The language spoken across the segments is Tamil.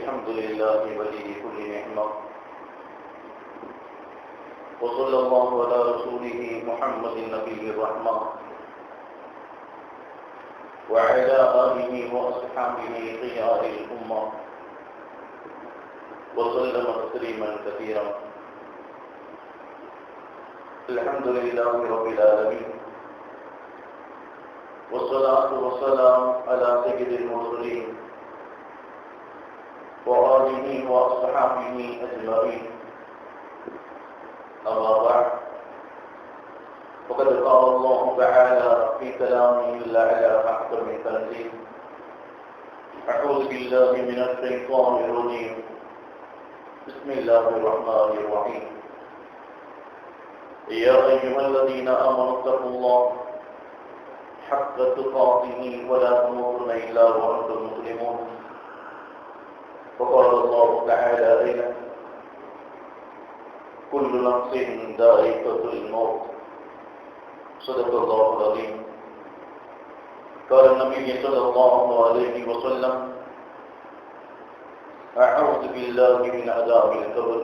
الحمد لله ولي كل نعمة، وصلى الله على رسوله محمد النبي الرحمة وعلى آله وأصحابه خيار الأمة وسلم تسليما كثيرا. الحمد لله رب العالمين، والصلاة والسلام على سيد المرسلين وآله وأصحابه أجمعين. أما بعد، فقد قال الله تعالى في كلامه الأعلى أحكم التنزيل: أعوذ بالله من الشيطان الرجيم، بسم الله الرحمن الرحيم. يا أيها الذين آمنوا اتقوا الله حق تقاته ولا تموتن إلا وأنتم مسلمون. وقال الله تعالى أيضا: كل نفس ذائقة الموت. صدق الله العظيم. قال النبي صلى الله عليه وسلم: أعوذ بالله من عذاب القبر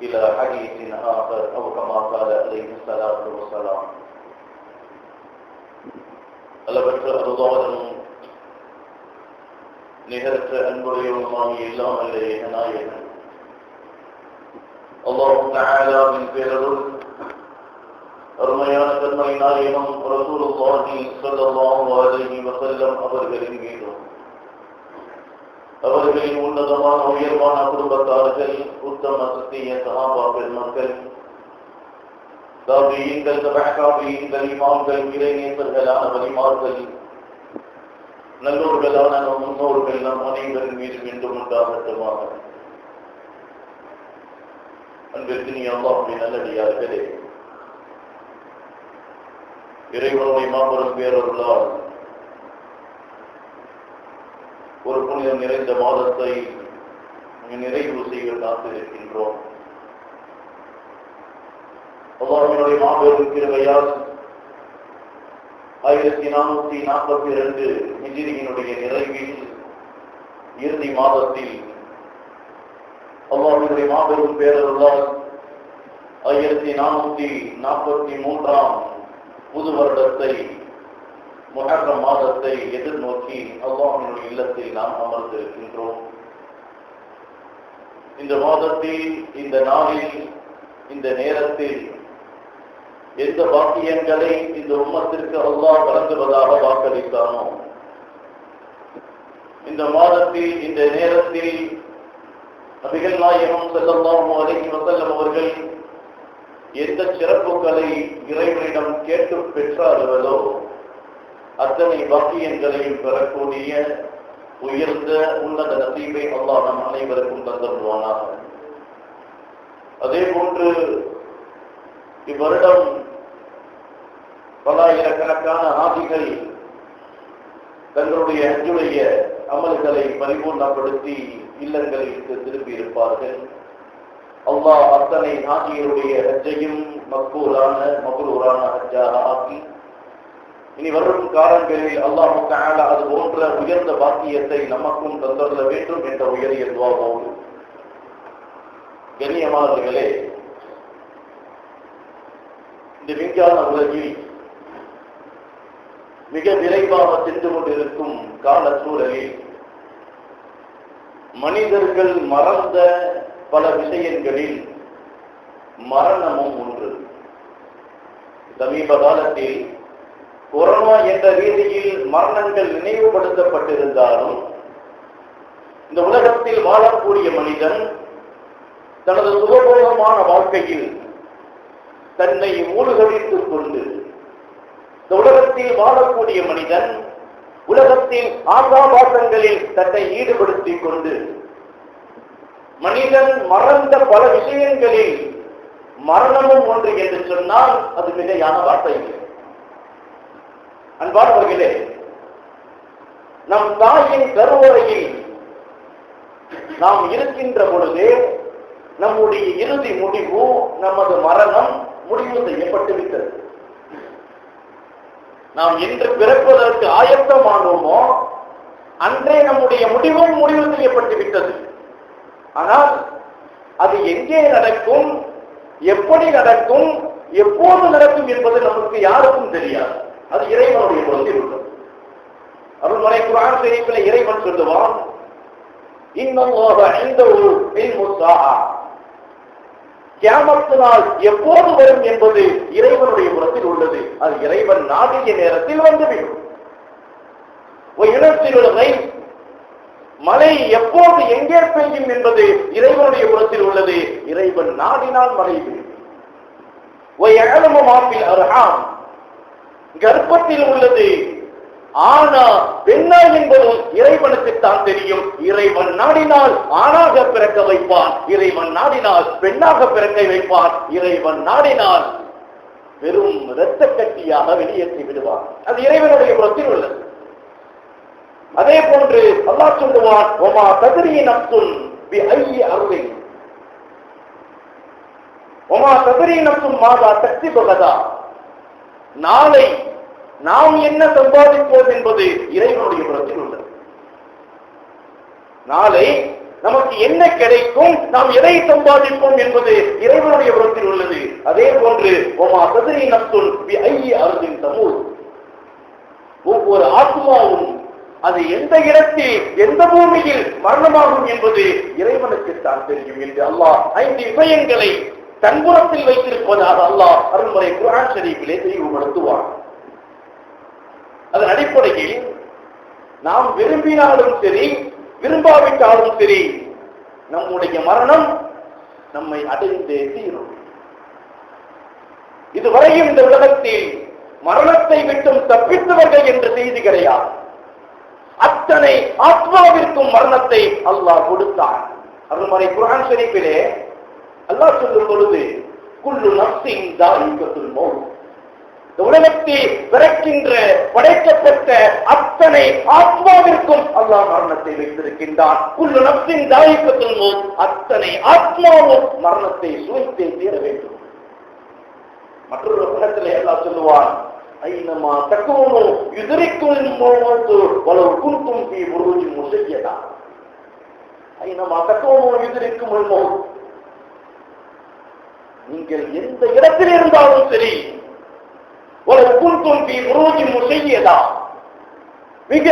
إلى حديث آخر أو كما قال عليه الصلاة والسلام. அளவற்ற அருளாளனும் நிகரற்ற அன்புடையவனுமாகிய எல்லாம் அல்ல ஏகநாயகன் அல்லாஹ் தஆலாவின் பேரருள் அருமையான கண்மணி நாயகம் ரசூலுல்லாஹி ஸல்லல்லாஹு அலைஹி வஸல்லம் அவர்களின் மீதும் அவர்களின் உன்னதமான உயர்வான குடும்பத்தார்கள், உத்தம சத்திய சஹாபா பெருமக்கள், தாபியீன்கள், தபஅத்தாபியீன்கள், இமாம்கள், இறைநேசர்களான வலிமார்கள், நல்லோர்களான நம் முன்னோர்கள் நம் அனைவரின் மீது மீண்டும் உண்டாகட்டுமாக. அன்பிற்கினிய அல்லாஹ்வின் நல்லடியார்களே, இறைவனுடைய மாபெரும் பேரருளால் ஒரு புனிதம் நிறைந்த மாதத்தை நிறைவு செய்ய காத்திருக்கின்றோம். அல்லாஹ்வினுடைய மாபெரும் கிருபையால் 1442 ஹிஜ்ரியினுடைய நிறைவில் இறுதி மாதத்தில் அல்லாஹ்வினுடைய மாபெரும் பேரருளால் 1443 புது வருடத்தை, முஹர்ரம் மாதத்தை எதிர்நோக்கி அல்லாஹ்வினுடைய இல்லத்தில் நாம் அமர்ந்திருக்கின்றோம். இந்த மாதத்தில், இந்த நாளில், இந்த நேரத்தில் எந்த வாக்கியங்களை இந்த உம்மத்திற்கு அல்லாஹ் வழங்குவதாக வாக்களித்தானோ, இந்த மாதத்தில், இந்த நேரத்தில் நபிகள் நாயகம் ஸல்லல்லாஹு அலைஹி வஸல்லம் அவர்கள் எந்த சிறப்புகளை இறைவனிடம் கேட்டு பெற்றார்களோ அத்தனை வாக்கியங்களையும் பெறக்கூடிய உயர்ந்த உன்னத நசீபை அல்லாஹ் நம் அனைவருக்கும் தந்தருவானாக. அதே போன்று இவ்வருடம் பல்லாயிரக்கணக்கான ஆதிகள் தங்களுடைய ஹஜ்ஜுடைய அமல்களை பரிபூர்ணப்படுத்தி இல்லங்களுக்கு திரும்பி இருப்பார்கள். அல்லாஹ் அத்தனை ஆதிகளுடைய ஹஜ்ஜையும் மக்ரூரான ஹஜ்ஜாக ஆக்கி இனி வரும் காலங்களில் அல்லாஹ் தஆலா அது போன்ற உயர்ந்த பாக்கியத்தை நமக்கும் தந்தருள வேண்டும் என்ற உயரிய துஆவோடு, கண்ணியமானவர்களே, இந்த விஞ்ஞான உலகில் மிக விரைவாக சென்று கொண்டிருக்கும் கால சூழலில் மனிதர்கள் மறந்த பல விஷயங்களில் மரணமும் ஒன்று. சமீப காலத்தில் கொரோனா என்ற ரீதியில் மரணங்கள் நினைவுபடுத்தப்பட்டிருந்தாலும் இந்த உலகத்தில் வாழக்கூடிய மனிதன் தனது சுகபோகமான வாழ்க்கையில் தன்னை மூழ்கடித்துக் கொண்டு, இந்த உலகத்தில் வாழக்கூடிய மனிதன் உலகத்தில் ஆசாபாசங்களில் தன்னை ஈடுபடுத்திக் கொண்டு மனிதன் மறந்த பல விஷயங்களில் மரணமும் ஒன்று என்று சொன்னால் அது மிகையான வார்த்தை. அன்பானவர்களே, நம் தாயின் கருவறையில் நாம் இருக்கின்ற பொழுதே நம்முடைய இறுதி முடிவு, நமது மரணம் முடிவு செய்யப்பட்டு விட்டது. நாம் என்று பிறப்பதற்கு ஆயத்தமானோமோ அன்றே நம்முடைய முடிவு செய்யப்பட்டு விட்டது. ஆனால் அது எங்கே நடக்கும், எப்படி நடக்கும், எப்போது நடக்கும் என்பது நமக்கு யாருக்கும் தெரியாது. அது இறைவனுடைய புறத்தில் உள்ளது. அருள்மறை குர்ஆன் ஷரீஃபில் இறைவன் சொல்லுவான், இன்னல்லாஹ இன்தஹு இல்முஸ் ஸாஅ, கியாமத் நாள் எப்போது வரும் என்பது இறைவனுடைய புறத்தில் உள்ளது. அது இறைவன் நாடிய நேரத்தில் வந்துவிடும். மழை எப்போது எங்கே பெய்யும் என்பது இறைவனுடைய புறத்தில் உள்ளது. இறைவன் நாடினால் மழை பெய்யும். கர்ப்பத்தில் உள்ளது ஆனா பெண்ணா என்பது இறைவனுக்கு தான் தெரியும். இறைவன் நாடினால் ஆணாக பிறக்க வைப்பான், இறைவன் நாடினால் பெண்ணாக பிறக்க வைப்பான், இறைவன் நாடினால் வெறும் இரத்த கட்டியாக வெளியேற்றி விடுவான். அது இறைவனுடைய புறத்தில் உள்ளது. அதே போன்று அல்லாஹ் சொல்லுவான், ஒமா தத்ரி நஃப்சுன் பிஐயி அர்தின், ஒமா தத்ரி நஃப்சுன் மாதா தக்ஸிபு கதா, நாளை நாம் என்ன சம்பாதிப்போம் என்பது இறைவனுடைய புறத்தில் உள்ளது. நாளை நமக்கு என்ன கிடைக்கும், நாம் எதை சம்பாதிப்போம் என்பது இறைவனுடைய புறத்தில் உள்ளது. அதே போன்று ஒமா தத்ரி நஃப்சுன் பிஐயி அர்தின் தமூத், ஒவ்வொரு ஆத்மாவும் அது எந்த இடத்தில் எந்த பூமியில் மரணமாகும் என்பது இறைவனுக்கு தான் தெரியும் என்று அல்லாஹ் 5 விஷயங்களை தன்புறத்தில் வைத்திருப்பதாக அல்லாஹ் அருள்மறை குர்ஆன் ஷரீஃபிலே தெளிவுபடுத்துவார். அதன் அடிப்படையில் நாம் விரும்பினாலும் சரி விரும்பாவிட்டாலும் சரி நம்முடைய மரணம் நம்மை அடைந்தே தீரும். இதுவரையும் இந்த உலகத்தில் மரணத்தை விட்டும் தப்பித்தவர்கள் என்ற செய்தி கிடையாது. அத்தனை ஆத்மாவிற்கும் மரணத்தை அல்லாஹ் கொடுத்தான். அருள்மறை குர்ஆன் ஷரீஃபிலே அல்லாஹ் சொல்லும் பொழுது, குல்லு நஃப்ஸின் தாயிகத்துல் மௌத், இந்த உலகத்தில் பிறக்கின்ற படைக்கப்பட்ட அத்தனை ஆத்மாவிற்கும் அல்லாஹ் மரணத்தை வைத்திருக்கின்றான். குல்லு நஃப்ஸின் தாயிகத்துல் மௌத், அத்தனை ஆத்மாவும் மரணத்தை சுவைத்தே தீர வேண்டும். மற்றொரு வசனத்திலே அல்லாஹ் சொல்லுவான், ஐனமா தக்கூனு யுத்ரிக்குல் மௌத் வலவ் குன்தும் ஃபீ புரூஜின் முஸய்யதா, ஐனமா தக்கூனு யுத்ரிக்குல் மௌத், நீங்கள் எந்த இடத்தில் இருந்தாலும் சரி, வலவ் குன்தும் ஃபீ புரூஜின் முஸய்யதா, மிக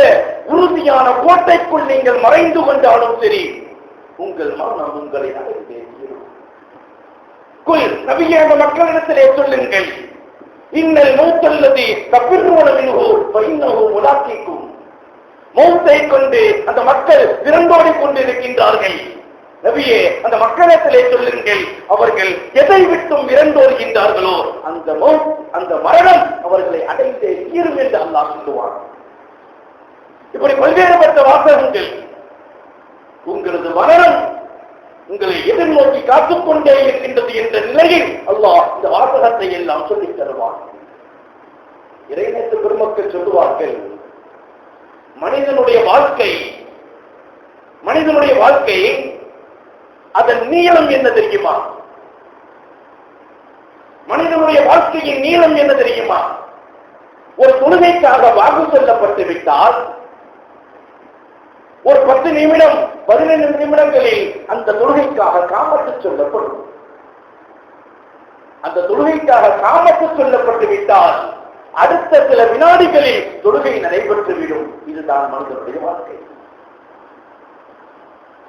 உறுதியான கோட்டைக்குள் நீங்கள் மறைந்து கொண்டாலும் சரி உங்கள் மரணம் உங்களை அடைந்தே தீரும். குல், நபியே அந்த மக்களிடத்திலே சொல்லுங்கள், இன்னல் மௌத்தல்லதி தஃபிர்ரூன மின்ஹு ஃபஇன்னஹு முலாக்கிக்கும், மௌத்தை கொண்டு அந்த மக்கள் விரண்டோடி கொண்டிருக்கின்றார்கள். நபியே அந்த மக்களிடத்திலே சொல்லுங்கள், அவர்கள் எதை விட்டும் விரண்டோடுகின்றார்களோ அந்த மௌத், அந்த மரணம் அவர்களை அடைந்தே தீரும் என்று அல்லாஹ் சொல்லுவார். இப்படி பல்வேறுபட்ட வாசகங்கள். உங்களது மரணம் உங்களை எதிர்நோக்கி காத்துக்கொண்டே இருக்கின்றது என்ற நிலையில் அல்லாஹ் இந்த வாசகத்தை எல்லாம் சொல்லித் தருவார். இறைநேச பெருமக்கள் சொல்லுவார்கள், மனிதனுடைய வாழ்க்கை அதன் நீளம் என்ன தெரியுமா? மனிதனுடைய வாழ்க்கையின் நீளம் என்ன தெரியுமா? ஒரு தொழுகைக்காக வாக்கு சொல்லப்பட்டு விட்டால் ஒரு 10 நிமிடம் 15 நிமிடங்களில் அந்த தொழுகைக்காக காமத்து சொல்லப்படும். அந்த தொழுகைக்காக காமத்து சொல்லப்பட்டு விட்டால் அடுத்த சில வினாடிகளில் தொழுகை நடைபெற்றுவிடும். இதுதான் மனிதனுடைய வாழ்க்கை.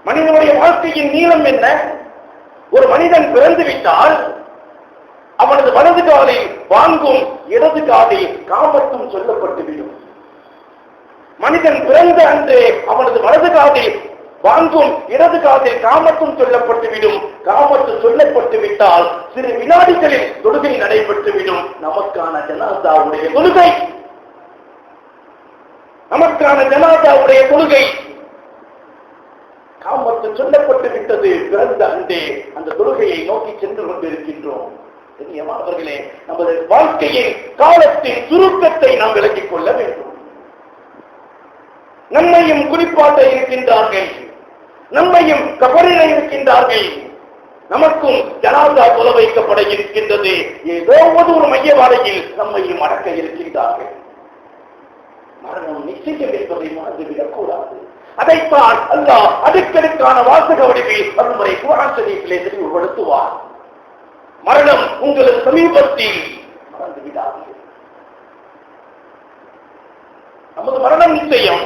மனிதனுடைய வாழ்க்கையின் நீளம் என்ன? ஒரு மனிதன் பிறந்து விட்டால் அவனது வலது காலில் வாங்கும், இடது காலில் காமத்தும் சொல்லப்பட்டுவிடும். மனிதன் பிறந்த அன்றே அவனது வலது காதில் வாங்கும், இடது காதில் காமத்தும் சொல்லப்பட்டுவிடும். காமத்து சொல்லப்பட்டு விட்டால் சிறு வினாடிகளில் தொழுகை நடைபெற்றுவிடும். நமக்கான ஜனாசாவுடைய தொழுகை, காமத்து சொல்லப்பட்டு விட்டது. பிறந்த அன்றே அந்த தொழுகையை நோக்கி சென்று கொண்டிருக்கின்றோம். அவர்களே, நமது வாழ்க்கையின் காலத்தின் சுருக்கத்தை நாம் விளக்கிக் கொள்ள வேண்டும். நம்மையும் குறிப்பாட்ட இருக்கின்றார்கள், நம்மையும் கபரில இருக்கின்றார்கள், நமக்கும் ஜனாதா கொலை வைக்கப்பட இருக்கின்றது. ஏதோ ஒரு மையவாடையில் நம்மையும் அடக்க இருக்கின்றார்கள். மரணம் நிச்சயம் என்பதை மறந்துவிடக் கூடாது. அதைத்தான் அல்லாஹ் அடுக்கடுக்கான வாசக வடிவில் அருள்முறை குர்ஆன் ஷரீஃபிலே தெளிவுபடுத்துவார். மரணம் உங்களுக்கு சமீபத்தில், மறந்து விடாதீர்கள். நமது மரணம் நிச்சயம்.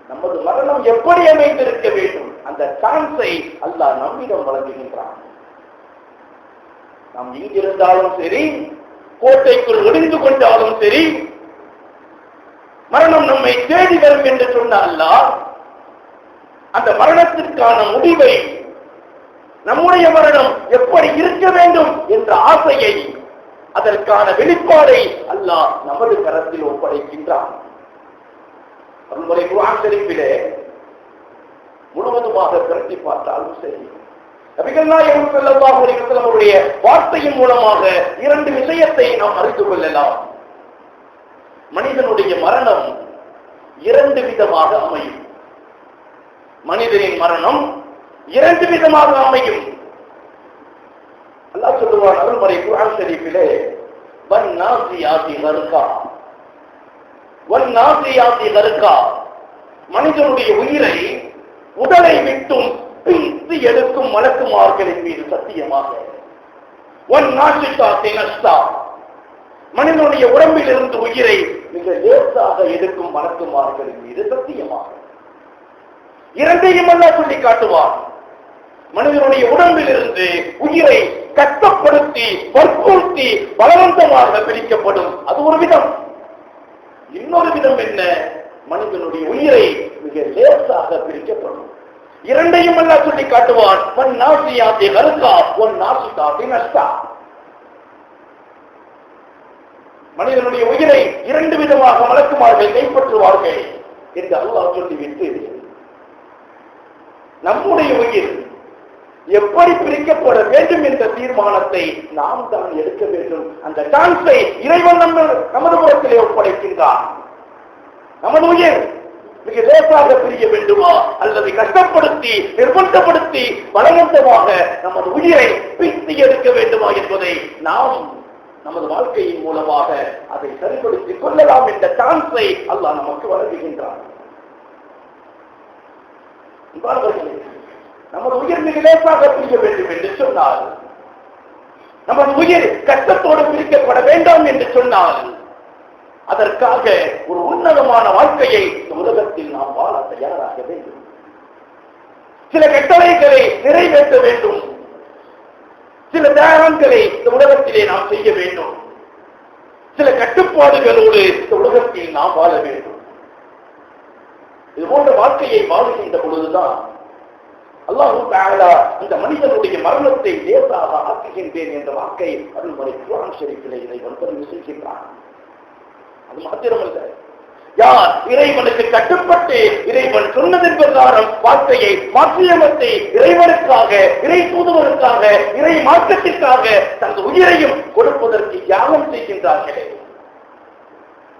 நமது மரணம் எப்படி அமைந்திருக்க வேண்டும், அந்த சான்ஸை அல்லாஹ் நம்மிடம் வழங்குகின்றான். நாம் இங்கிருந்தாலும் சரி, கோட்டைக்குள் ஒளிந்து கொண்டாலும் சரி, மரணம் நம்மை தேடி வரும் என்று சொன்ன அல்லாஹ் அந்த மரணத்திற்கான முடிவை, நம்முடைய மரணம் எப்படி இருக்க வேண்டும் என்ற ஆசையை, அதற்கான வெளிப்பாடை அல்லாஹ் நமது கரத்தில் ஒப்படைக்கின்றான். அருள்முறை குர்ஆன் ஷரீஃபிலே முழுவதுமாக திரட்டி பார்த்தாலும் சரி, நபிகள் நாயகம் ஸல்லல்லாஹு அலைஹி வஸல்லம் அவருடைய வார்த்தையின் மூலமாக இரண்டு விஷயத்தை நாம் அறிந்து கொள்ளலாம். மனிதனுடைய மரணம் இரண்டு விதமாக அமையும். மனிதனின் மரணம் இரண்டு விதமாக அமையும். அல்லாஹ் சொல்லுவான் அருள்முறை குர்ஆன் ஷரீஃபிலே, வன்னாசியாதி கர்கா, வன்னாசியாதி கர்கா, மனிதனுடைய உயிரை உடலை விட்டும் பிரித்து எடுக்கும் மலக்குமார்களின் மீது சத்தியமாக, வன்னாஷிதாதி நஷ்டா, மனிதனுடைய உடம்பில் இருந்து உயிரை மிக லேசாக எடுக்கும் மலக்குமார்களின் மீது சத்தியமாக. இரண்டையும் அல்லாஹ் சொல்லி காட்டுவார். மனிதனுடைய உடம்பில் இருந்து உயிரை கட்டப்படுத்தி வற்புறுத்தி பலவந்தமாக பிரிக்கப்படும், அது ஒரு விதம். இன்னொரு விதம் என்ன, மனிதனுடைய உயிரை மிக லேசாக பிரிக்கப்படும். இரண்டையும் அல்லாஹ் சொல்லி காட்டுவான். ஒன் நாசியாதி கர்கா, ஒன் நாசிதாதி நஷ்டா. மனிதனுடைய உயிரை இரண்டு விதமாக மலக்குமார்கள் கைப்பற்றுவார்கள் என்று அல்லாஹ் சொல்லிவிட்டு, நம்முடைய உயிர் எப்படி பிரிக்கப்பட வேண்டும் என்ற தீர்மானத்தை நாம் தான் எடுக்க வேண்டும். அந்த சான்ஸை இறைவன் நமது புறத்திலே ஒப்படைக்கின்றான். நமது உயிர் மிக லேசாக பிரிய வேண்டுமா, அல்லது கஷ்டப்படுத்தி நிர்பந்தப்படுத்தி பலவந்தமாக நமது உயிரை பிரித்து எடுக்க வேண்டுமா என்பதை நாம் நமது வாழ்க்கையின் மூலமாக அதை சரிப்படுத்திக் கொள்ளலாம் என்ற சான்ஸை அல்லாஹ் நமக்கு வழங்குகின்றான். நமது உயிர் மிக லேசாக பிரிய வேண்டும் என்று சொன்னால், நமது உயிர் கஷ்டத்தோடு பிரிக்கப்பட வேண்டாம் என்று சொன்னால், அதற்காக ஒரு உன்னதமான வாழ்க்கையை இந்த உலகத்தில் நாம் வாழ தயாராக வேண்டும். சில கட்டளைகளை நிறைவேற்ற வேண்டும். சில தியாகங்களை இந்த உலகத்திலே நாம் செய்ய வேண்டும். சில கட்டுப்பாடுகளோடு இந்த உலகத்தில் நாம் வாழ வேண்டும். இது போன்ற வாழ்க்கையை வாழுகின்ற பொழுதுதான் அல்லாஹ் தஆலா அந்த மனிதனுடைய மரணத்தை லேசாக ஆக்குகின்றேன் என்ற வாக்கை அருள்முறை குர்ஆன் ஷரீஃபிலே இறைவன் பதிவு செய்கின்றான். அது மாத்திரமல்ல, யார் இறைவனுக்கு கட்டுப்பட்டு இறைவன் சொன்னதன் பிரகாரம் வாழ்க்கையை மாற்றியமைத்து இறைவனுக்காக, இறை தூதுவருக்காக, இறை மாற்றத்திற்காக தனது உயிரையும் கொடுப்பதற்கு தியாகம் செய்கின்றார்களே,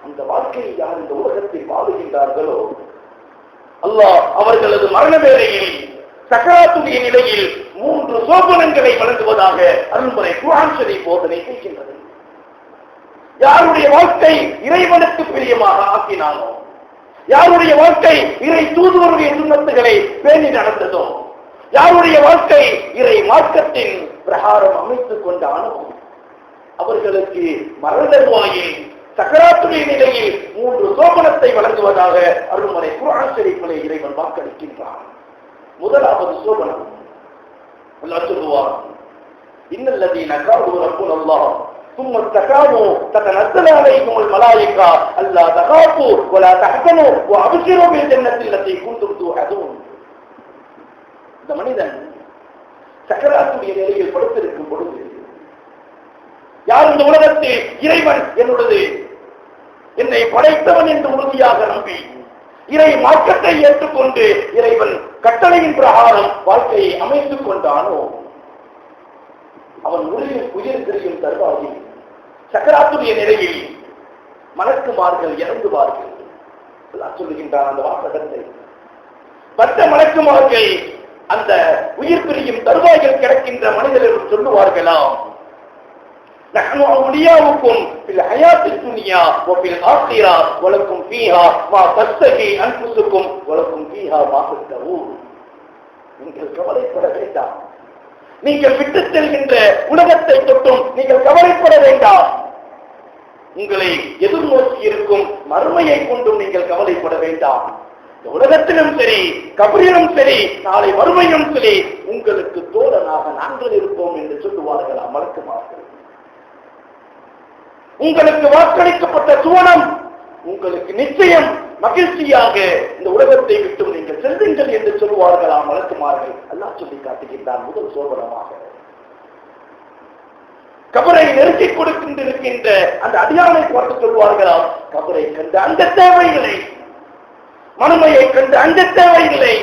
அந்த வாழ்க்கையை யார் இந்த உலகத்தில் வாழுகின்றார்களோ, அல்லாஹ் அவர்களது மரண வேளையில் சக்கராத்துடைய நிலையில் 3 சோபனங்களை வழங்குவதாக அருள்முறை குர்ஆன் ஷரீஃப் போதனை செய்கின்றது. யாருடைய வாழ்க்கை இறைவனுக்கு பிரியமாக ஆக்கினானோ, யாருடைய வாழ்க்கை இறை தூதுவருடைய சுன்னத்துகளை பேணி நடந்ததோ, யாருடைய வாழ்க்கை இறை மார்க்கத்தின் பிரகாரம் அமைத்துக் கொண்டானோ, அவர்களுக்கு மரண தருவாயில் சக்கராத்துடைய நிலையில் 3 சோபனத்தை வழங்குவதாக அருள்முறை குர்ஆன் ஷரீஃபிலே இறைவன் வாக்களிக்கின்றான். முதலாவது சோபனம் அல்லாஹ் சொல்லுவார், இன்னல்லதீன காலு ரப்புனல்லாஹ் ثم استقاموا تتنزل عليهم الملائكة ألا تخافوا ولا تحزنوا وأبشروا بالجنة التي كنتم توعدون. இந்த மனிதன் சக்கராத்துடைய நிலையில் படுத்திருக்கும் பொழுது, யார் இந்த உலகத்தில் இறைவன் என்னுடையது, என்னை படைத்தவன் என்று உறுதியாக நம்பி இறை மார்க்கத்தை ஏற்றுக்கொண்டு இறைவன் கட்டளையின் பிரகாரம் வாழ்க்கையை அமைத்துக் கொண்டானோ, அவன் உயிர் பிரியும் தருவாயில் சக்கராத்துடைய நிலையில் மலக்குமார்கள் இறங்குவார்கள் சொல்லுகின்றான். அந்த வாசகத்தை மற்ற மலக்குமார்கள் அந்த உயிர் பிரியும் தருவாயில் கிடக்கின்ற மனிதர்கள் சொல்லுவார்களாம், نحن أولياؤكم في الحياة الدنيا وفي الآخرة ولكم فيها ما تشتهي أنفسكم ولكم فيها ما تدعون. நீங்கள் கவலைப்பட வேண்டாம். நீங்கள் விட்டு செல்கின்ற உலகத்தை தொட்டும் நீங்கள் கவலைப்பட வேண்டாம். உங்களை எதிர்நோக்கி இருக்கும் மறுமையை கொண்டும் நீங்கள் கவலைப்பட வேண்டாம். உலகத்திலும் சரி, கபரிலும் சரி, நாளை மறுமையும் சரி, உங்களுக்கு தோழனாக நாங்கள் இருப்போம் என்று சொல்லுவார்கள் மலக்குமார்கள். உங்களுக்கு வாக்களிக்கப்பட்ட சுவனம் உங்களுக்கு நிச்சயம் மகிழ்ச்சியாக இந்த உலகத்தை விட்டும் நீங்கள் செல்வீர்கள் என்று சொல்லுவார்களாம் மலக்குமார்கள். அல்லாஹ் சொல்லி காட்டுகின்றான் முதல் சோபனமாக. கபரை நெருக்கிக் கொடுக்கின்ற அந்த அடியானை பார்த்து சொல்வார்களாம், கபரை கண்ட அந்த தேவைகளை, மறுமையை கண்ட அந்த தேவைகளை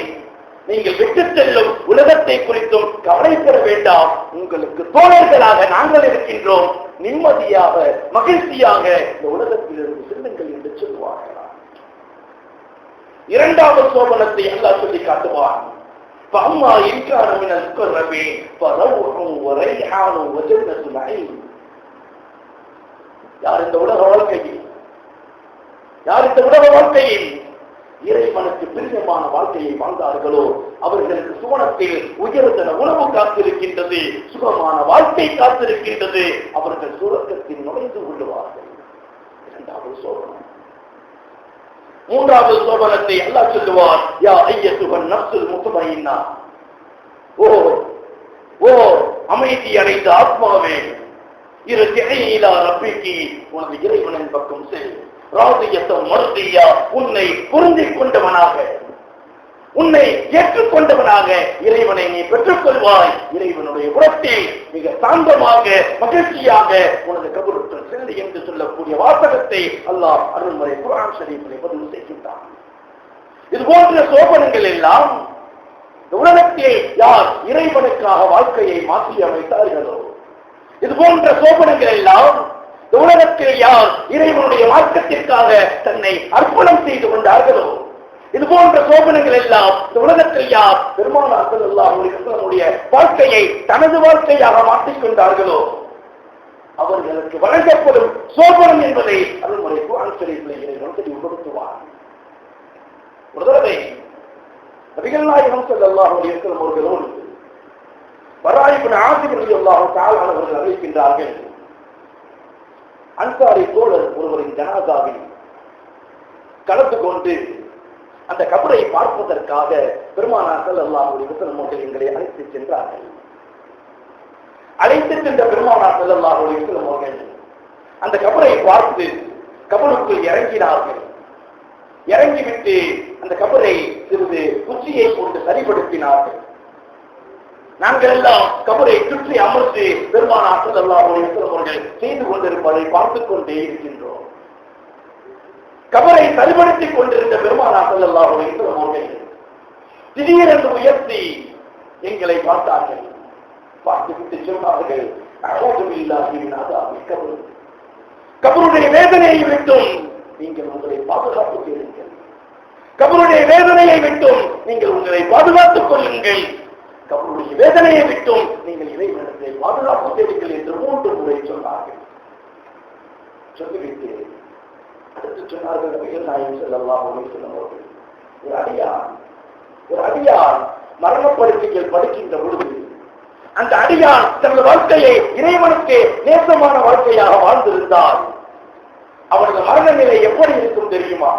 நீங்கள் விட்டு செல்லும் உலகத்தை குறித்தும் கவலைப்பட வேண்டாம். உங்களுக்கு தோழர்களாக நாங்கள் இருக்கின்றோம். நிம்மதியாக மகிழ்ச்சியாக இந்த உலகத்திலிருந்து செல்லுங்கள் என்று சொல்லுவார்களாம். இரண்டாவது சோபனத்தை அல்லாஹ் சொல்லி காட்டுவான். فأما إن كان من المقربين فروح وريحان وجنة نعيم. யார் இந்த உலக வாழ்க்கையில் இறைவனுக்கு பிரியமான வாழ்க்கையை வாழ்ந்தார்களோ அவர்களுக்கு சுவனத்தில் உயர்தன உணவு காத்திருக்கின்றது, சுகமான வாழ்க்கை காத்திருக்கின்றது. அவர்கள் சுவர்க்கத்தில் நுழைந்து கொள்ளுவார்கள். இரண்டாவது சோபனம். மூன்றாவது சோபனத்தை அல்லாஹ் சொல்லுவார், யா ஐயத்துவன் நஃப்ஸுல் முத்மஇன்னா, ஓ அமைதி அடைந்த ஆத்மாவே, இர்ஜிஇ இலா ரப்பிகி, உனது இறைவனின் பக்கம் செல். ராதியத்தம் மர்தியா, உன்னை பொருந்திக் கொண்டவனாக, உன்னை ஏற்றுக்கொண்டவனாக இறைவனை நீ பெற்றுக் கொள்வாய். இறைவனுடைய புறத்தில் மிக சாந்தமாக மகிழ்ச்சியாக உனது கபருக்குள் செல்லு என்று சொல்லக்கூடிய வாசகத்தை அல்லாஹ் அருள்முறை குர்ஆன் ஷரீஃபிலே பதிவு செய்கின்றான். இது போன்ற சோபனங்கள் எல்லாம் உலகத்தில் யார் இறைவனுக்காக வாழ்க்கையை மாற்றி அமைத்தார்களோ, இது போன்ற சோபனங்கள் எல்லாம் உலகத்தில் யார் இறைவனுடைய மார்க்கத்திற்காக தன்னை அர்ப்பணம் செய்து கொண்டார்களோ, இது போன்ற சோபனங்கள் எல்லாம் இந்த உலகத்தில் யார் பெருமானார் ஸல்லல்லாஹு அலைஹி வஸல்லமுடைய வாழ்க்கையை தனது வாழ்க்கையாக மாற்றிக் கொண்டார்களோ அவர்களுக்கு வழங்கப்படும் சோபனம் என்பதை அருள்முறை குர்ஆன் ஷரீஃபிலே இறைவன் தெளிவுபடுத்துவார். ஒரு தடவை நபிகள் நாயகம் ஸல்லல்லாஹு அலைஹி வஸல்லம் அவர்களோடு பரா இப்னு ஆசிம் ரலியல்லாஹு தஆலா அவர்கள் அறிவிக்கின்றார்கள், அன்சாரி தோழர் ஒருவரின் ஜனாசாவில் கலந்து கொண்டு அந்த கபரை பார்ப்பதற்காக பெருமானார் ஸல்லல்லாஹு அலைஹி வஸல்லம் அவர்கள் எங்களை அழைத்துச் சென்றார்கள். அழைத்துச் சென்ற பெருமானார் ஸல்லல்லாஹு அலைஹி வஸல்லம் அவர்கள் அந்த கபரை பார்த்து கபருக்குள் இறங்கினார்கள். இறங்கிவிட்டு அந்த கபரை சிறிது குச்சியை கொண்டு சரிபடுத்தினார்கள். நாங்கள் எல்லாம் கபரை சுற்றி அமர்ந்து பெருமானார் ஸல்லல்லாஹு அலைஹி வஸல்லம் அவர்கள் செய்து கொண்டிருப்பதை பார்த்துக் கொண்டே இருக்கின்றோம். கபரை சரிபடுத்திக் கொண்டிருந்த பெருமானார் ஸல்லல்லாஹு அலைஹி வஸல்லம் அவர்கள் திடீரென்று உயர்த்தி எங்களை பார்த்தார்கள். பார்த்துவிட்டு சொன்னார்கள், அஊது பில்லாஹி மின் அஸாபில் கபர், கபருடைய வேதனையை விட்டும் நீங்கள் உங்களை பாதுகாத்துக் கொள்ளுங்கள், கபருடைய வேதனையை விட்டும் நீங்கள் உங்களை பாதுகாத்துக் கொள்ளுங்கள், கபருடைய வேதனையை விட்டும் நீங்கள் இறைவனத்தை பாதுகாப்பு தேடுங்கள் என்று 3 முறை சொன்னார்கள். சொல்லிவிட்டு அடுத்து சொன்னார்கள், நபிகள் நாயகம் ஸல்லல்லாஹு அலைஹி வஸல்லம் அவர்கள், ஒரு அடியான் மரணப்படுக்கையில் படுக்கின்ற பொழுது அந்த அடியான் தனது வாழ்க்கையை இறைவனுக்கு நேசமான வாழ்க்கையாக வாழ்ந்திருந்தால் அவனது மரண நிலை எப்படி இருக்கும் தெரியுமா?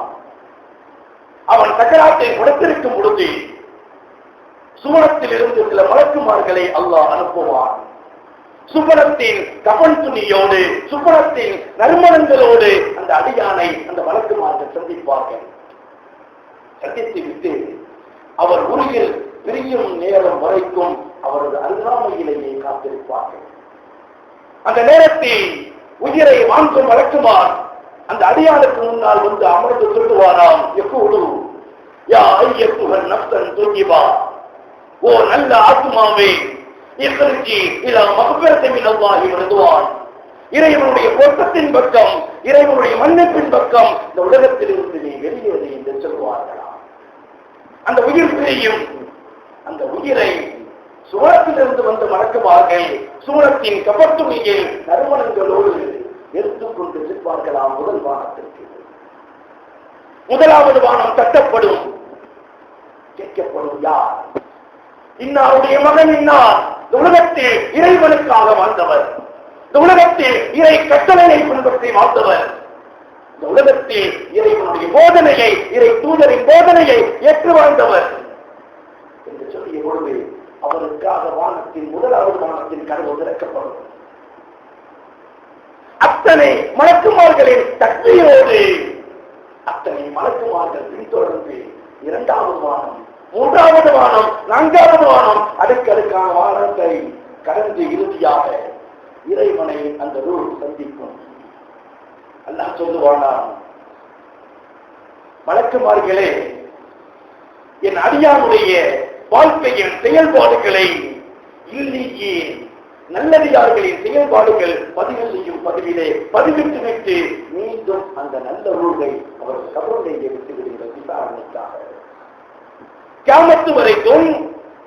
அவன் சக்கராத்தை கொடுத்திருக்கும் பொழுது சுவனத்தில் இருந்து சில மலக்குமார்களை அல்லாஹ் அனுப்புவான். சுவனத்தின் கபன் துணியோடு சுவனத்தின் நறுமணங்களோடு அந்த அடியானை அந்த மலக்குமார்கள் சந்திப்பார்கள். சந்தித்து விட்டு அவர் உருகில் பிரியும் நேரம் வரைக்கும் அவரது அருகாமையிலேயே காத்திருப்பார்கள். அந்த நேரத்தில் உயிரை வாங்கும் வழக்குமார் அந்த அடியானுக்கு முன்னால் வந்து அமர்ந்து சொல்லுவாராம், எப்போது யா ஐயத்துவன் நஃப்ஸன் துய்யிபா, ஓ நல்ல ஆத்மாவே, இர்ஜி இலா மக்ஃபிரத்தி மினல்லாஹி வ ரிதுவான், இறைவனுடைய பொருத்தத்தின் பக்கம், இறைவனுடைய மன்னிப்பின் பக்கம் இந்த உலகத்தில் இருந்து நீ வெளியேறு என்று சொல்வார்களாம். அந்த உயிர் பிரியும். அந்த உயிரை சூழத்திலிருந்து வந்து மலக்குமார்கள் சூழத்தின் கபத்துணியில் நறுமணங்களோடு எடுத்துக்கொண்டு செல்வார்களாம் முதல் வானத்திற்கு. முதலாவது வானம் தட்டப்படும். கேட்கப்படும், யார்? இன்னாருடைய மகன் இன்னார். இந்த உலகத்தில் இறைவனுக்காக வாழ்ந்தவர், இந்த உலகத்தில் இறை கட்டளையை பின்பற்றி வாழ்ந்தவர், இந்த உலகத்தில் இறைவனுடைய போதனையை, இறை தூதரின் போதனையை ஏற்று வாழ்ந்தவர் என்று சொல்லிய பொழுது அவருக்காக வானத்தின் முதலாவது வானத்தின் கதவு திறக்கப்படும். அத்தனை மலக்குமார்களின் தக்பீரோடு அத்தனை மலக்குமார்கள் பின்தொடர்ந்து இரண்டாவது வானம், மூன்றாவது வானம், நான்காவது வானம், அடுக்கடுக்கான வானத்தை கடந்து இறுதியாக இறைவனை அந்த ரூல் சந்திக்கும். அல்லாஹ் சொல்லுவானா, மலக்குமார்களே, என் அடியானுடைய வாழ்க்கையின் செயல்பாடுகளை இல்லையே நல்லடியார்களின் செயல்பாடுகள் பதிவு செய்யும் பதிவிலே பதிவிட்டு விட்டு மீண்டும் அந்த நல்ல ரூலை அவர் கபரிலேயே விட்டு விடுகிற விசாரணைக்காக கியாமத்து வரைக்கும்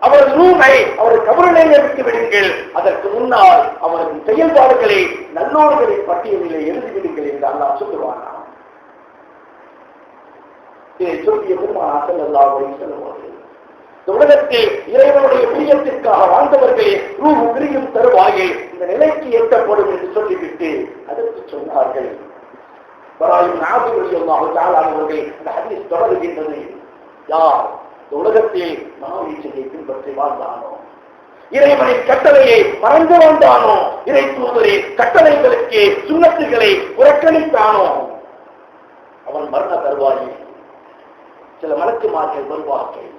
அவர் ரூலை அவர் கபரிலேயே விட்டு விடுங்கள். அதற்கு முன்னால் அவரது செயல்பாடுகளை நல்லோர்களின் பட்டியலிலே எழுதிவிடுங்கள் என்று அல்லாஹ் சொல்லுவானா. இதை சொல்லிய பெருமானார் ஸல்லல்லாஹு அலைஹி வஸல்லம் அவர்கள் உலகத்தில் இறைவனுடைய பிரியத்திற்காக வாழ்ந்தவர்களே ரூஹ் பிரியும் தருவாயில் இந்த நிலைக்கு எட்டப்படும் என்று சொல்லிவிட்டு அதற்கு சொன்னார்கள். பராயும் நாசிர் ரலியல்லாஹு தஆலா அவர்கள் இந்த ஹதீஸ் தொடர்கின்றது. யார் இந்த உலகத்தில் மனோவீச்சையை பின்பற்றி வாழ்ந்தானோ, இறைவனின் கட்டளையை மறந்து வாழ்ந்தானோ, இறை தூதரின் கட்டளைகளுக்கு சுன்னத்துகளை புறக்கணித்தானோ, அவன் மரண தருவாயில் சில மலக்குமார்கள் வருவார்கள்.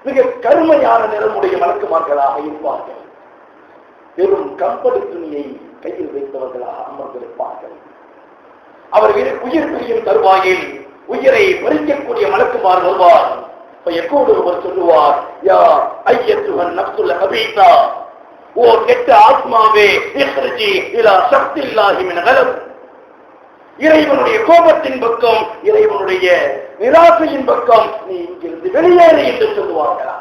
மிக கருமையான நிறமுடைய மலக்குமார்களாக இருப்பார்கள். பெரும் கம்பளி துணியை கையில் வைத்தவர்களாக அமர்ந்திருப்பார்கள். அவர்கள் உயிர் பிரியும் தருவாயில் உயிரை பறிக்கக்கூடிய மலக்குமார் வருவார். எப்போது ஒருவர் சொல்லுவார், யா ஐயத்துவன் நப்சுல் ஹபீஸா, ஓ கெட்ட ஆத்மாவே, இக்ரிஜி இலா ஷக்தில்லாஹி மின் கலப், இறைவனுடைய கோபத்தின் பக்கம், இறைவனுடைய நிராசையின் பக்கம் நீ இங்கிருந்து வெளியேறு என்று சொல்லுவார்களா.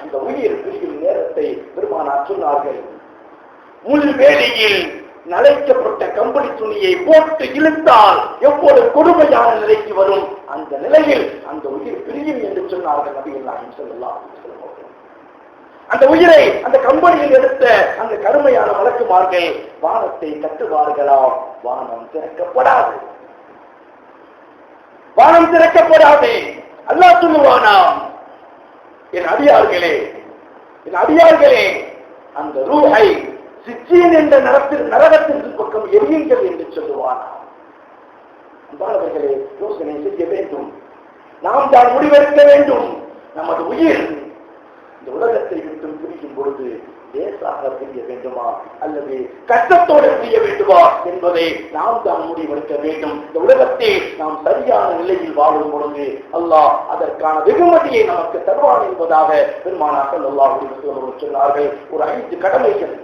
அந்த உயிர் பிரியும் நேரத்தை பெருமானார் சொன்னார்கள். முள் வேலையில் நனைக்கப்பட்ட கம்பளி துணியை போட்டு இழுத்தால் எவ்வளவு கொடுமையான நிலைக்கு வரும், அந்த நிலையில் அந்த உயிர் பிரியும் என்று சொன்னார்கள் நபிகள் நாயகம் ஸல்லல்லாஹு அலைஹி வஸல்லம். அந்த உயிரை அந்த கம்பளியில் எடுத்த அந்த கருமையான மலக்குமார்கள் வானத்தை தட்டுவார்களாம். வானம் திறக்கப்படாது, வானம் திறக்கப்படாது. அல்லாஹ் சொல்லுவானாம், என் அடியார்களே, என் அடியார்களே, அந்த ரூஹை சிஜ்ஜீன் என்ற நரகத்திற்கு பக்கம் எரியுங்கள் என்று சொல்லுவானாம். அன்பானவர்களே, யோசனை செய்ய வேண்டும். நாம் தான் முடிவெடுக்க வேண்டும். நமது உயிர் இந்த உலகத்தை விட்டு பிரிக்கும் பொழுது லேசாக பிரிய வேண்டுமா அல்லது கஷ்டத்தோடு பிரிய வேண்டுமா என்பதை நாம் தான் முடிவெடுக்க வேண்டும். இந்த உலகத்தில் நாம் சரியான நிலையில் வாழும் பொழுது அல்லாஹ் அதற்கான வெகுமதியை நமக்கு தருவான் என்பதாக பெருமானார் ஸல்லல்லாஹு அலைஹி வஸல்லம் சொன்னார்கள். ஒரு 5 கடமைகள்,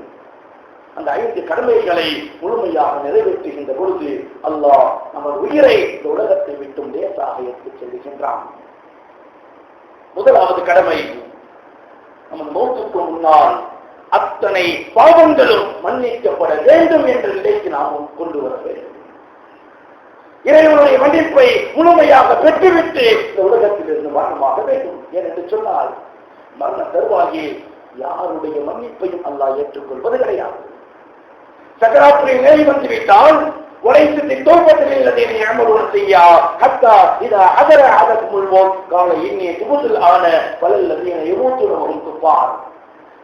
அந்த 5 கடமைகளை முழுமையாக நிறைவேற்றுகின்ற பொழுது அல்லாஹ் நமது உயிரை இந்த உலகத்தை விட்டும் லேசாக எடுத்துச் செல்கின்றான். முதலாவது கடமை, நமது மௌத்துக்கு முன்னால் அத்தனை பாவங்களும் மன்னிக்கப்பட வேண்டும் என்ற நிலைக்கு நாம் கொண்டு வர வேண்டும். இறைவனுடைய மன்னிப்பை முழுமையாக பெற்றுவிட்டு இந்த உலகத்திலிருந்து மரணமாக வேண்டும். ஏனென்று சொன்னால் மரண தருவாயில் யாருடைய மன்னிப்பையும் அல்லாஹ் ஏற்றுக்கொள்வது கிடையாது. சக்கராத்துடைய நிலை வந்துவிட்டால் وليست التوبة للذين يعملون السيئات حتى إذا حضر أحدهم الموت قال إني تبت الآن وللذين يموتون وهم كفار.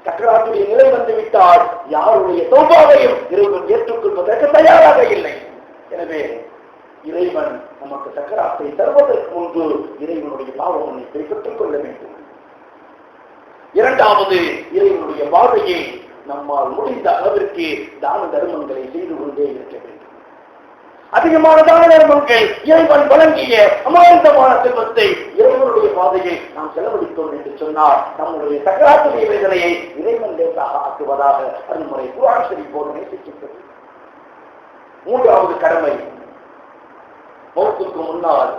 சக்கராத்துடைய நிலை வந்துவிட்டால் யாருடைய தௌபாவையும் இறைவன் ஏற்றுக்கொள்வதற்கு தயாராக இல்லை. எனவே இறைவன் நமக்கு சக்கராத்தை தருவதற்கு முன்பு இறைவனுடைய பாவ மன்னிப்பை பெற்றுக் கொள்ள வேண்டும். இரண்டாவது, இறைவனுடைய பாதையில் நம்மால் முடிந்த அளவிற்கு தான தர்மங்களை செய்து கொண்டே இருக்க வேண்டும். அதிகமான தான தர்மங்கள், இறைவன் வழங்கிய அமாந்தமான செல்வத்தை இறைவனுடைய பாதையை நாம் செலவழித்தோம் என்று சொன்னால் நம்முடைய சக்கராத்துடைய வேதனையை இறைவன் லேசாக ஆக்குவதாக அருள்முறை குர்ஆன் ஷரீஃப் போதனை செய்கின்றது. மூன்றாவது கடமை, மௌத்துக்கு முன்னால்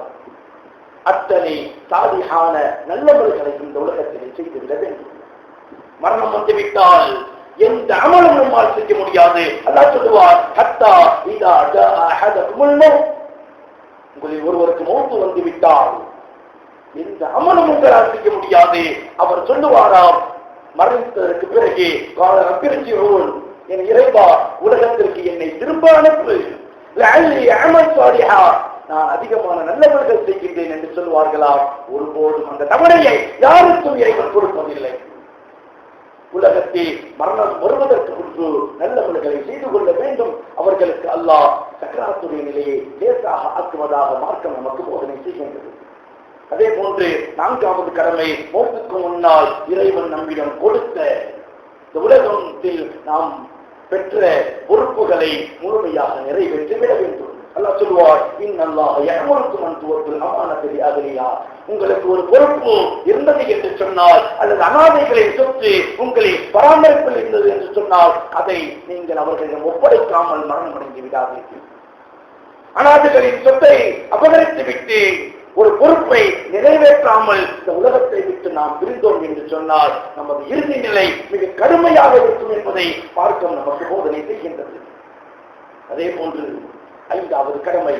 அத்தனை சாலிஹான நல்லவர்களை இந்த உலகத்தில் செய்துவிட வேண்டும். மரணம் வந்துவிட்டால் எந்த அமலும் நம்மால் செய்ய முடியாது. அல்லாஹ் சொல்லுவார், ஹத்தா இதா ஜாஅ அஹதகுமுல் மௌத், உங்களில் ஒருவருக்கு மௌத் வந்துவிட்டால் எந்த அமலும் உங்களால் செய்ய முடியாது. அவர் சொல்லுவாராம், மரணித்ததற்கு பிறகு கால ரப்பிர்ஜிஊன், என் இறைவா உலகத்திற்கு என்னை திரும்ப அனுப்பு, லஅல்லி அமல் சாலிஹா, நான் அதிகமான நல்லவர்கள் செய்கின்றேன் என்று சொல்வார்களாம். ஒருபோதும் அந்த தவணையை யாருக்கும் இறைவன் கொடுப்பதில்லை. உலகத்தில் மரணம் வருவதற்கு முன்பு நல்லவர்களை செய்து கொள்ள வேண்டும். அவர்களுக்கு அல்லாஹ் சக்கராத்துடைய நிலையை லேசாக ஆக்குவதாக மார்க்கம் நமக்கு போதனை செய்கின்றது. அதே போன்று 4வது கடமை, மௌத்துக்கு முன்னால் இறைவன் நம்மிடம் கொடுத்த இந்த உலகத்தில் நாம் பெற்ற பொறுப்புகளை முழுமையாக நிறைவேற்றிவிட வேண்டும். அல்லாஹ் சொல்வார், இன்னல்லாஹ யஅமுருக்கும் அன் துவத்துல் அமானத லிஅஹ்லிஹா, உங்களுக்கு ஒரு பொறுப்பு இருந்தது என்று சொன்னால், அல்லது அனாதைகளின் சொத்து உங்களை பராமரிப்பில் இருந்தது என்று சொன்னால், அதை நீங்கள் அவர்களிடம் ஒப்படைக்காமல் மரணமடைந்து விடாதீர்கள். அனாதைகளின் சொத்தை அபகரித்து விட்டு ஒரு பொறுப்பை நிறைவேற்றாமல் இந்த உலகத்தை விட்டு நாம் பிரிந்தோம் என்று சொன்னால் நமது இறுதி நிலை மிக கடுமையாக இருக்கும் என்பதை பார்க்க நமக்கு போதனை செய்கின்றது. அதே போன்று 5வது கடமை,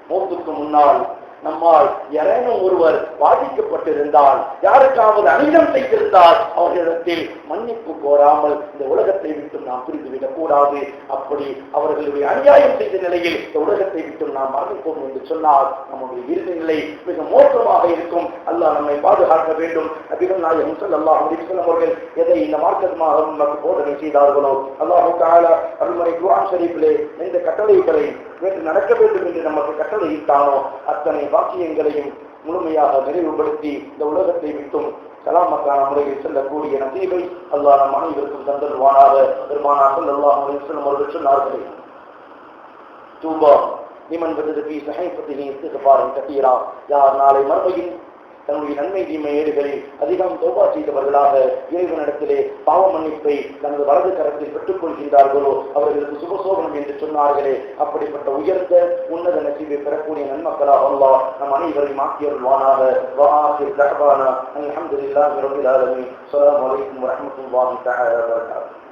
மௌத்துக்கு முன்னால் நம்மால் யாரேனும் ஒருவர் பாதிக்கப்பட்டிருந்தால், யாருக்காவது அநீதம் செய்திருந்தால் அவர்களிடத்தில் மன்னிப்பு கோராமல் இந்த உலகத்தை விட்டு நாம் பிரிந்துவிடக் கூடாது. அப்படி அவர்களுடைய அநியாயம் செய்த நிலையில் இந்த உலகத்தை விட்டு நாம் மரணிப்போம் என்று சொன்னால் நம்முடைய இறுதி நிலை மிக மோசமாக இருக்கும். அல்லாஹ் நம்மை பாதுகாக்க வேண்டும். நபிகள் நாயகம் ஸல்லல்லாஹு அலைஹி வஸல்லம் அவர்கள் எதை இந்த மார்க்கமாக நமக்கு போதனை செய்தார்களோ, அல்லாஹ் தஆலா அருள்மறை குர்ஆன் ஷரீஃபிலே எந்த கட்டளைகளை நடக்க வேண்டும் என்று நமக்கு கட்டளையிட்டானோ அத்தனை வாக்கியங்களையும் முழுமையாக நிறைவுபடுத்தி இந்த உலகத்தை விட்டும் சலாமத்தான முறையில் செல்லக்கூடிய நசீபை அல்லாஹ் நம் அனைவருக்கும் தந்தருவானாக. பெருமானார் ஸல்லல்லாஹு அலைஹி வஸல்லம் அவர்கள் சொன்னார்கள், தூபா லிமன் வஜத ஃபீ ஸஹீஃபத்திஹி இஸ்திக்பாரன் கஸீரா, யார் நாளை மறுமையில் தன்னுடைய நன்மை தீமை ஏடுகளில் அதிகம் தௌபா செய்தவர்களாக இறைவனிடத்திலே பாவ மன்னிப்பை தனது வலது கரத்தில் பெற்றுக் கொள்கின்றார்களோ அவர்களுக்கு சுபசோபனம் என்று சொன்னார்களே, அப்படிப்பட்ட உயர்ந்த உன்னத நசீபை பெறக்கூடிய நன்மக்களாக அல்லாஹ் நம் அனைவரையும் ஆக்கியருள்வானாக. வஆகிர் தஅவானா அல்ஹம்துலில்லாஹி ரப்பில் ஆலமீன். அஸ்ஸலாமு அலைக்கும் வரஹ்மத்துல்லாஹி தஆலா வபரகாத்துஹு.